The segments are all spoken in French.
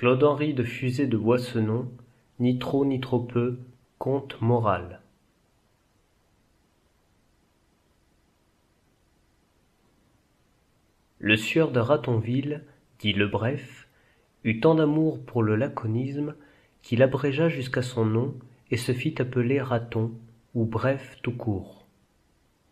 Claude-Henri de Fuzet de Boissonneau, ni trop ni trop peu, conte moral. Le sieur de Ratonville, dit Le Bref, eut tant d'amour pour le laconisme qu'il abrégea jusqu'à son nom et se fit appeler Raton, ou Bref tout court.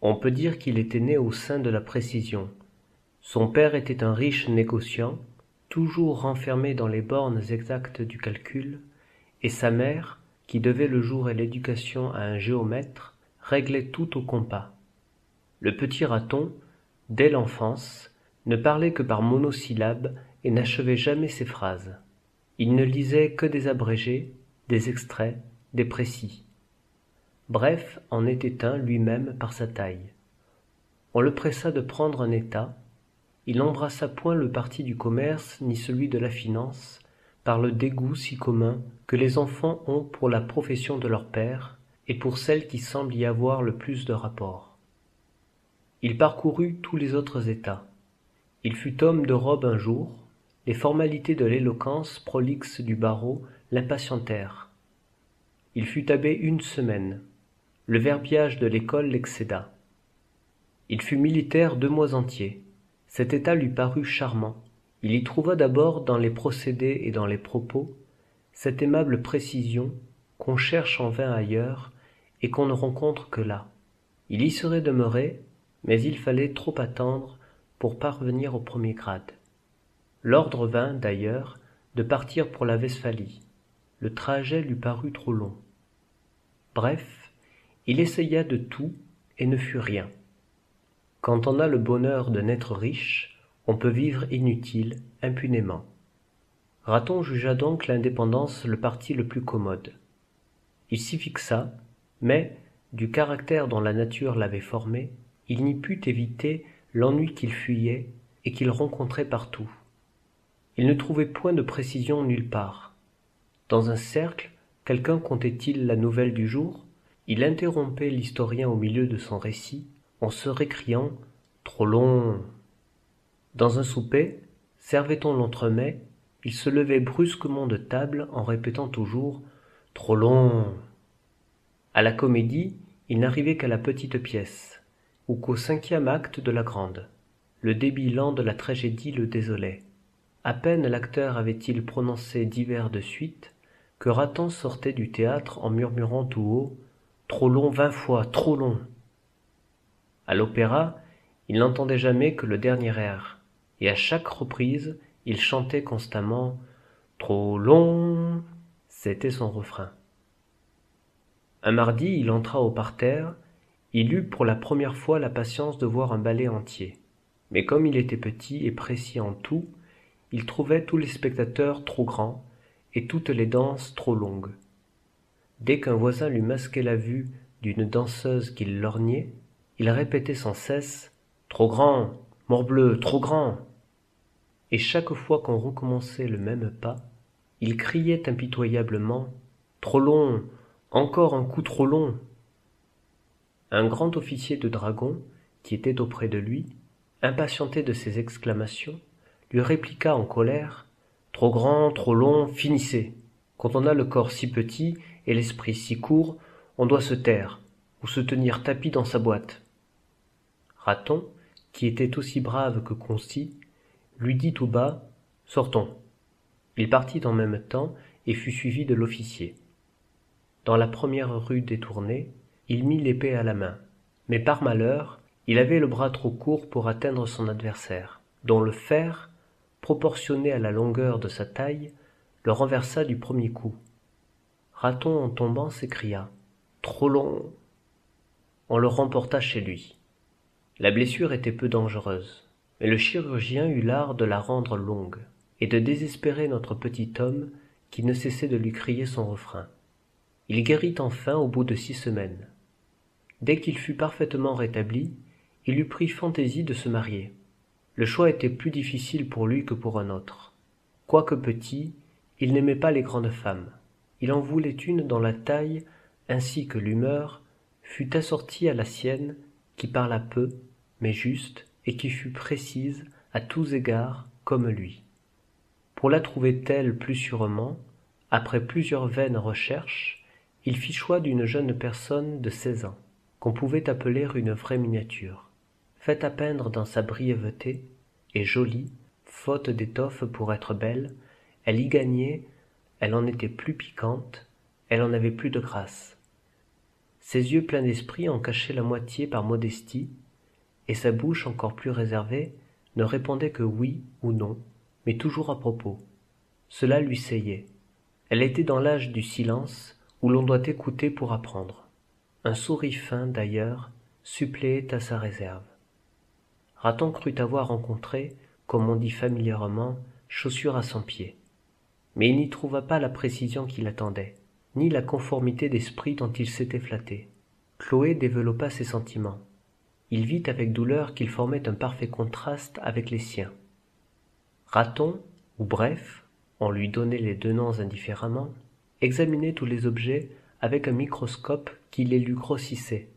On peut dire qu'il était né au sein de la précision. Son père était un riche négociant, toujours renfermé dans les bornes exactes du calcul, et sa mère, qui devait le jour et l'éducation à un géomètre, réglait tout au compas. Le petit Raton, dès l'enfance, ne parlait que par monosyllabes et n'achevait jamais ses phrases. Il ne lisait que des abrégés, des extraits, des précis. Bref en était un lui-même par sa taille. On le pressa de prendre un état. Il n'embrassa point le parti du commerce ni celui de la finance, par le dégoût si commun que les enfants ont pour la profession de leur père et pour celle qui semble y avoir le plus de rapport. Il parcourut tous les autres états. Il fut homme de robe un jour, les formalités de l'éloquence prolixe du barreau l'impatientèrent. Il fut abbé une semaine, le verbiage de l'école l'excéda. Il fut militaire 2 mois entiers. Cet état lui parut charmant. Il y trouva d'abord dans les procédés et dans les propos cette aimable précision qu'on cherche en vain ailleurs et qu'on ne rencontre que là. Il y serait demeuré, mais il fallait trop attendre pour parvenir au premier grade. L'ordre vint, d'ailleurs, de partir pour la Westphalie. Le trajet lui parut trop long. Bref, il essaya de tout et ne fut rien. Quand on a le bonheur de naître riche, on peut vivre inutile, impunément. Raton jugea donc l'indépendance le parti le plus commode. Il s'y fixa, mais, du caractère dont la nature l'avait formé, il n'y put éviter l'ennui qu'il fuyait et qu'il rencontrait partout. Il ne trouvait point de précision nulle part. Dans un cercle, quelqu'un contait-il la nouvelle du jour, il interrompait l'historien au milieu de son récit, en se récriant « Trop long !» Dans un souper, servait-on l'entremets, il se levait brusquement de table en répétant toujours « Trop long !» À la comédie, il n'arrivait qu'à la petite pièce, ou qu'au 5e acte de la grande. Le débit lent de la tragédie le désolait. À peine l'acteur avait-il prononcé 10 vers de suite, que Raton sortait du théâtre en murmurant tout haut « Trop long 20 fois, trop long !» À l'opéra, il n'entendait jamais que le dernier air, et à chaque reprise, il chantait constamment « Trop long !» C'était son refrain. Un mardi, il entra au parterre, il eut pour la première fois la patience de voir un ballet entier. Mais comme il était petit et précis en tout, il trouvait tous les spectateurs trop grands et toutes les danses trop longues. Dès qu'un voisin lui masquait la vue d'une danseuse qu'il lorgnait, il répétait sans cesse « Trop grand, morbleu, trop grand !» Et chaque fois qu'on recommençait le même pas, il criait impitoyablement « Trop long, encore un coup trop long !» Un grand officier de dragons, qui était auprès de lui, impatienté de ces exclamations, lui répliqua en colère « Trop grand, trop long, finissez. Quand on a le corps si petit et l'esprit si court, on doit se taire, ou se tenir tapi dans sa boîte. » Raton, qui était aussi brave que concis, lui dit tout bas « Sortons ». Il partit en même temps et fut suivi de l'officier. Dans la première rue détournée, il mit l'épée à la main, mais par malheur, il avait le bras trop court pour atteindre son adversaire, dont le fer, proportionné à la longueur de sa taille, le renversa du premier coup. Raton en tombant s'écria « Trop long !» On le remporta chez lui. La blessure était peu dangereuse, mais le chirurgien eut l'art de la rendre longue, et de désespérer notre petit homme qui ne cessait de lui crier son refrain. Il guérit enfin au bout de 6 semaines. Dès qu'il fut parfaitement rétabli, il eut pris fantaisie de se marier. Le choix était plus difficile pour lui que pour un autre. Quoique petit, il n'aimait pas les grandes femmes. Il en voulait une dont la taille, ainsi que l'humeur, fût assortie à la sienne, qui parlât peu, mais juste, et qui fût précise, à tous égards, comme lui. Pour la trouver telle plus sûrement, après plusieurs vaines recherches, il fit choix d'une jeune personne de 16 ans, qu'on pouvait appeler une vraie miniature, faite à peindre dans sa brièveté, et jolie, faute d'étoffe pour être belle, elle y gagnait, elle en était plus piquante, elle en avait plus de grâce. Ses yeux pleins d'esprit en cachaient la moitié par modestie, et sa bouche encore plus réservée ne répondait que oui ou non, mais toujours à propos. Cela lui seyait. Elle était dans l'âge du silence, où l'on doit écouter pour apprendre. Un sourire fin, d'ailleurs, suppléait à sa réserve. Raton crut avoir rencontré, comme on dit familièrement, chaussure à son pied. Mais il n'y trouva pas la précision qu'il attendait, ni la conformité d'esprit dont il s'était flatté. Chloé développa ses sentiments. Il vit avec douleur qu'ils formaient un parfait contraste avec les siens. Raton, ou bref, on lui donnait les deux noms indifféremment, examinait tous les objets avec un microscope qui les lui grossissait,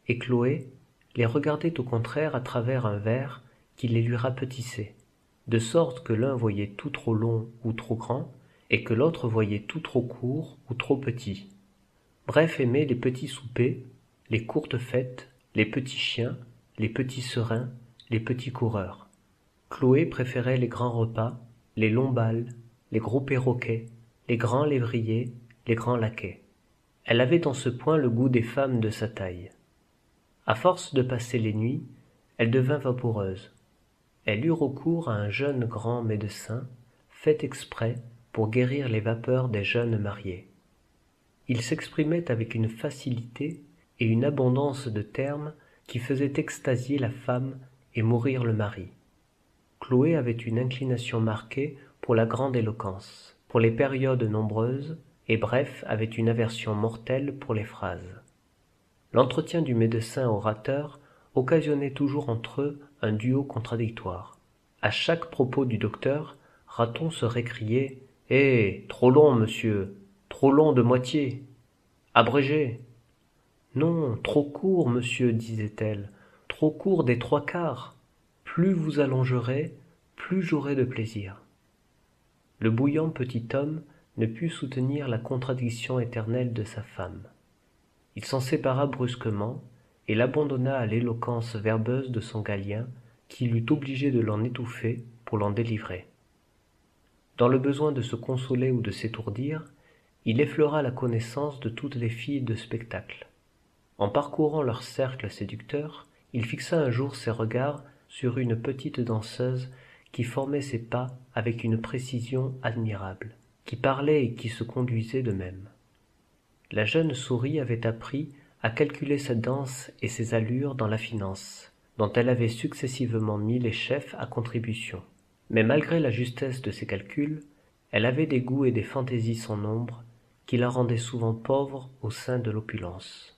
et Chloé les regardait au contraire à travers un verre qui les lui rapetissait, de sorte que l'un voyait tout trop long ou trop grand, et que l'autre voyait tout trop court ou trop petit. Bref, aimait les petits soupers, les courtes fêtes, les petits chiens, les petits serins, les petits coureurs. Chloé préférait les grands repas, les longs bals, les gros perroquets, les grands lévriers, les grands laquais. Elle avait en ce point le goût des femmes de sa taille. À force de passer les nuits, elle devint vaporeuse. Elle eut recours à un jeune grand médecin, fait exprès pour guérir les vapeurs des jeunes mariés. Il s'exprimait avec une facilité et une abondance de termes qui faisaient extasier la femme et mourir le mari. Chloé avait une inclination marquée pour la grande éloquence, pour les périodes nombreuses, et bref, avait une aversion mortelle pour les phrases. L'entretien du médecin orateur occasionnait toujours entre eux un duo contradictoire. À chaque propos du docteur, Raton se récriait « Eh, trop long, monsieur, trop long de moitié. Abrégé. »« Non, trop court, monsieur, disait-elle, trop court des trois quarts. Plus vous allongerez, plus j'aurai de plaisir. » Le bouillant petit homme ne put soutenir la contradiction éternelle de sa femme. Il s'en sépara brusquement et l'abandonna à l'éloquence verbeuse de son Galien, qui l'eût obligé de l'en étouffer pour l'en délivrer. Dans le besoin de se consoler ou de s'étourdir, il effleura la connaissance de toutes les filles de spectacle. En parcourant leur cercle séducteur, il fixa un jour ses regards sur une petite danseuse qui formait ses pas avec une précision admirable, qui parlait et qui se conduisait de même. La jeune souris avait appris à calculer sa danse et ses allures dans la finance, dont elle avait successivement mis les chefs à contribution. Mais malgré la justesse de ses calculs, elle avait des goûts et des fantaisies sans nombre qui la rendaient souvent pauvre au sein de l'opulence.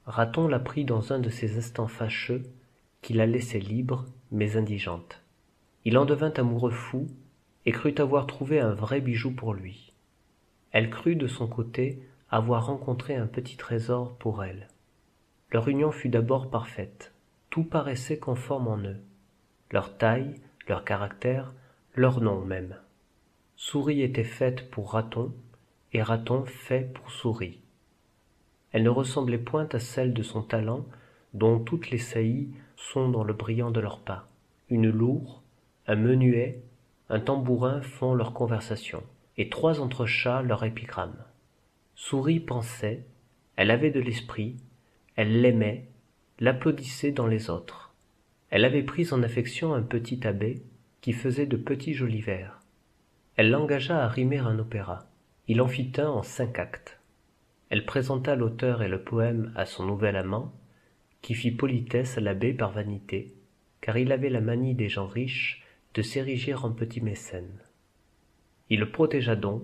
Raton la prit dans un de ces instants fâcheux qui la laissaient libre mais indigente. Il en devint amoureux fou et crut avoir trouvé un vrai bijou pour lui. Elle crut de son côté avoir rencontré un petit trésor pour elle. Leur union fut d'abord parfaite. Tout paraissait conforme en eux. Leur taille, leur caractère, leur nom même. Souris était faite pour Raton, et Raton fait pour Souris. Elle ne ressemblait point à celle de son talent, dont toutes les saillies sont dans le brillant de leurs pas. Une loure, un menuet, un tambourin font leur conversation, et 3 entrechats leur épigramme. Souris pensait, elle avait de l'esprit, elle l'aimait, l'applaudissait dans les autres. Elle avait pris en affection un petit abbé qui faisait de petits jolis vers. Elle l'engagea à rimer un opéra. Il en fit un en 5 actes. Elle présenta l'auteur et le poème à son nouvel amant, qui fit politesse à l'abbé par vanité, car il avait la manie des gens riches de s'ériger en petit mécène. Il le protégea donc,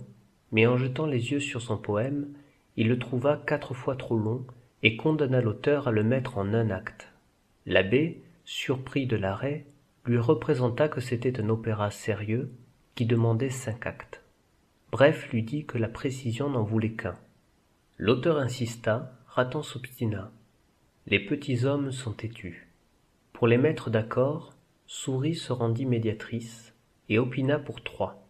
mais en jetant les yeux sur son poème, il le trouva 4 fois trop long et condamna l'auteur à le mettre en 1 acte. L'abbé, surpris de l'arrêt, lui représenta que c'était un opéra sérieux qui demandait 5 actes. Bref, lui dit que la précision n'en voulait qu'un. L'auteur insista, Raton s'obstina. Les petits hommes sont têtus. Pour les mettre d'accord, Souris se rendit médiatrice et opina pour 3.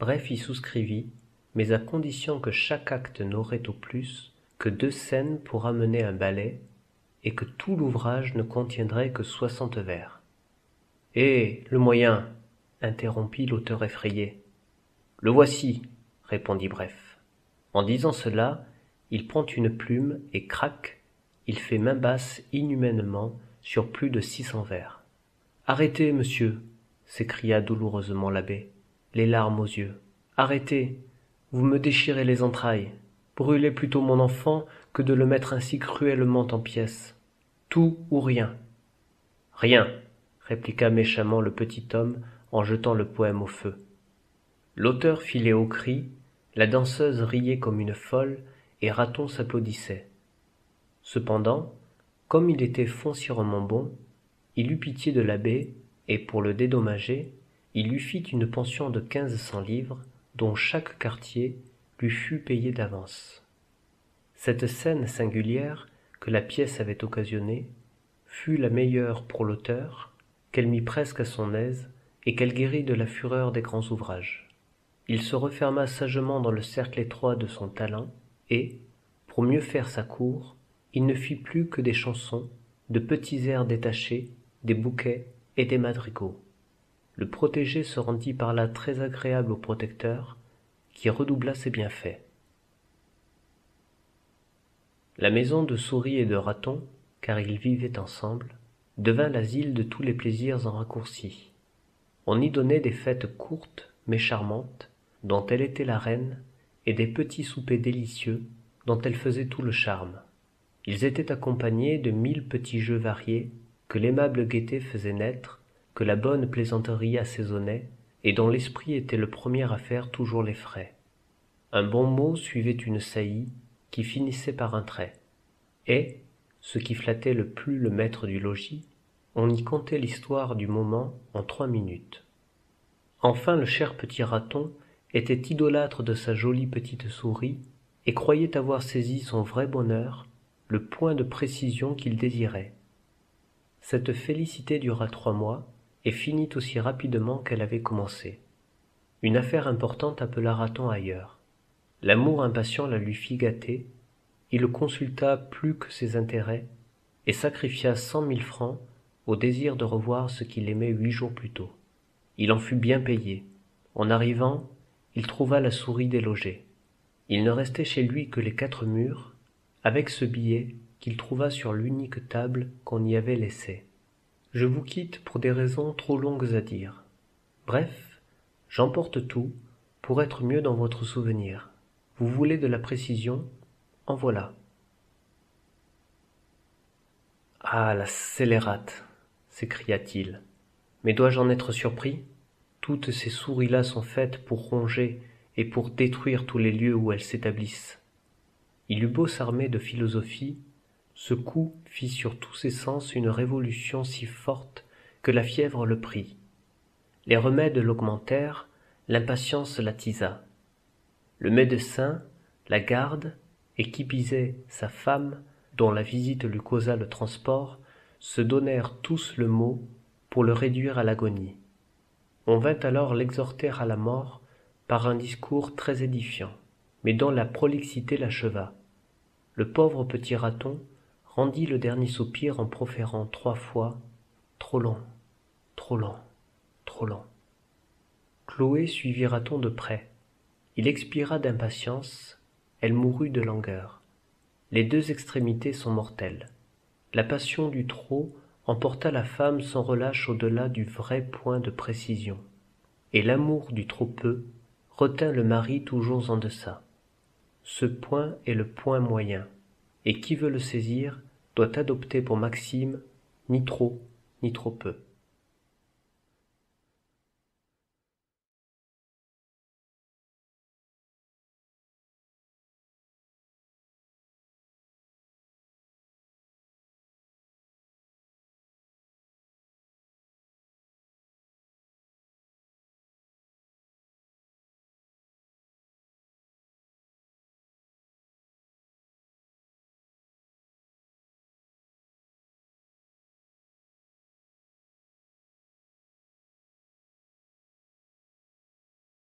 Bref y souscrivit, mais à condition que chaque acte n'aurait au plus que 2 scènes pour amener un ballet, et que tout l'ouvrage ne contiendrait que 60 vers. « Eh, le moyen !» interrompit l'auteur effrayé. « Le voici, » répondit Bref. En disant cela, il prend une plume et crac, il fait main basse inhumainement sur plus de 600 vers. « Arrêtez, monsieur !» s'écria douloureusement l'abbé, les larmes aux yeux. « Arrêtez, vous me déchirez les entrailles. Brûlez plutôt mon enfant que de le mettre ainsi cruellement en pièces. Tout ou rien. »« Rien !» répliqua méchamment le petit homme en jetant le poème au feu. L'auteur filait au cri, la danseuse riait comme une folle, et Raton s'applaudissait. Cependant, comme il était foncièrement bon, il eut pitié de l'abbé, et pour le dédommager, il lui fit une pension de 1500 livres, dont chaque quartier lui fut payé d'avance. Cette scène singulière que la pièce avait occasionnée fut la meilleure pour l'auteur, qu'elle mit presque à son aise, et qu'elle guérit de la fureur des grands ouvrages. Il se referma sagement dans le cercle étroit de son talent, et, pour mieux faire sa cour, il ne fit plus que des chansons, de petits airs détachés, des bouquets et des madrigaux. Le protégé se rendit par là très agréable au protecteur, qui redoubla ses bienfaits. La maison de Souris et de Raton, car ils vivaient ensemble, devint l'asile de tous les plaisirs en raccourci. On y donnait des fêtes courtes mais charmantes, dont elle était la reine, et des petits soupers délicieux, dont elle faisait tout le charme. Ils étaient accompagnés de 1000 petits jeux variés, que l'aimable gaieté faisait naître, que la bonne plaisanterie assaisonnait, et dont l'esprit était le premier à faire toujours les frais. Un bon mot suivait une saillie, qui finissait par un trait. Et, ce qui flattait le plus le maître du logis, on y contait l'histoire du moment en 3 minutes. Enfin le cher petit Raton était idolâtre de sa jolie petite souris, et croyait avoir saisi son vrai bonheur, le point de précision qu'il désirait. Cette félicité dura 3 mois, et finit aussi rapidement qu'elle avait commencé. Une affaire importante appela Raton ailleurs. L'amour impatient la lui fit gâter, il le consulta plus que ses intérêts, et sacrifia 100 000 francs au désir de revoir ce qu'il aimait 8 jours plus tôt. Il en fut bien payé. En arrivant, il trouva la souris délogée. Il ne restait chez lui que les 4 murs, avec ce billet qu'il trouva sur l'unique table qu'on y avait laissée. Je vous quitte pour des raisons trop longues à dire. Bref, j'emporte tout pour être mieux dans votre souvenir. Vous voulez de la précision? En voilà. Ah, la scélérate, s'écria-t-il. Mais dois-je en être surpris? Toutes ces souris-là sont faites pour ronger et pour détruire tous les lieux où elles s'établissent. Il eut beau s'armer de philosophie, ce coup fit sur tous ses sens une révolution si forte que la fièvre le prit. Les remèdes l'augmentèrent, l'impatience l'attisa. Le médecin, la garde, et qui pisait sa femme, dont la visite lui causa le transport, se donnèrent tous le mot pour le réduire à l'agonie. On vint alors l'exhorter à la mort par un discours très édifiant, mais dont la prolixité l'acheva. Le pauvre petit Raton rendit le dernier soupir en proférant 3 fois « Trop long, trop long, trop long ». Chloé suivit Raton de près. Il expira d'impatience, elle mourut de langueur. Les 2 extrémités sont mortelles. La passion du trop emporta la femme sans relâche au-delà du vrai point de précision, et l'amour du trop peu retint le mari toujours en deçà. Ce point est le point moyen, et qui veut le saisir doit adopter pour maxime ni trop peu.